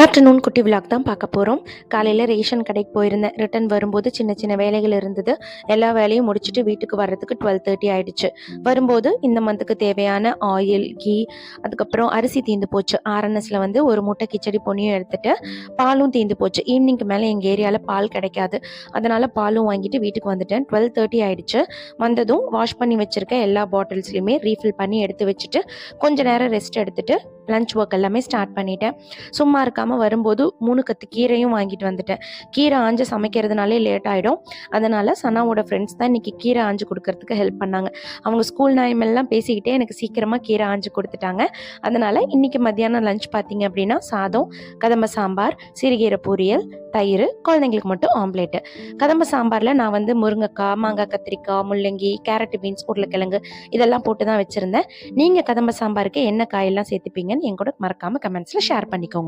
Afternoon குட்டி vlog தான் பார்க்க போகிறோம். காலையில் ரேஷன் கடைக்கு போயிருந்தேன். ரிட்டன் வரும்போது சின்ன சின்ன வேலைகள் இருந்தது. எல்லா வேலையும் முடிச்சுட்டு வீட்டுக்கு வர்றதுக்கு 12:30 ஆகிடுச்சு. வரும்போது இந்த மந்த்துக்கு தேவையான ஆயில், கீ, அதுக்கப்புறம் அரிசி தீந்து போச்சு. ஆர்என்எஸில் வந்து ஒரு மூட்டை கிச்சடி பொன்னியும் எடுத்துட்டு, பாலும் தீந்து போச்சு. ஈவினிங்க்கு மேலே எங்கள் ஏரியாவில் பால் கிடைக்காது. அதனால் பாலும் வாங்கிட்டு வீட்டுக்கு வந்துட்டேன். 12:30 ஆகிடுச்சு. வந்ததும் வாஷ் பண்ணி வச்சுருக்க எல்லா பாட்டில்ஸ்லையுமே ரீஃபில் பண்ணி எடுத்து வச்சுட்டு கொஞ்சம் நேரம் ரெஸ்ட் எடுத்துட்டு லஞ்ச் ஒர்க் எல்லாமே ஸ்டார்ட் பண்ணிட்டேன். சும்மா இருக்காமல் வரும்போது 3 கத்து கீரையும் வாங்கிட்டு வந்துட்டேன். கீரை ஆஞ்சு சமைக்கிறதுனாலே லேட் ஆகிடும். அதனால் சனாவோட ஃப்ரெண்ட்ஸ் தான் இன்றைக்கி கீரை ஆஞ்சு கொடுக்கறதுக்கு ஹெல்ப் பண்ணாங்க. அவங்க ஸ்கூல் டைம் எல்லாம் பேசிக்கிட்டே எனக்கு சீக்கிரமாக கீரை ஆஞ்சு கொடுத்துட்டாங்க. அதனால் இன்றைக்கி மத்தியானம் லஞ்ச் பார்த்திங்க அப்படின்னா சாதம், கதம்ப சாம்பார், சிறுகீரை பொரியல், தயிர், குழந்தைங்களுக்கு மட்டும் ஆம்லேட்டு. கதம்ப சாம்பாரில் நான் வந்து முருங்கைக்காய், மாங்காய், கத்திரிக்காய், முள்ளங்கி, கேரட், பீன்ஸ், உருளைக்கிழங்கு இதெல்லாம் போட்டு தான் வச்சுருந்தேன். நீங்கள் கதம்ப சாம்பாருக்கு என்ன காயெல்லாம் சேர்த்துப்பீங்கன்னு என் கூட மறக்காமல் கமெண்ட்ஸில் ஷேர் பண்ணிக்கோங்க.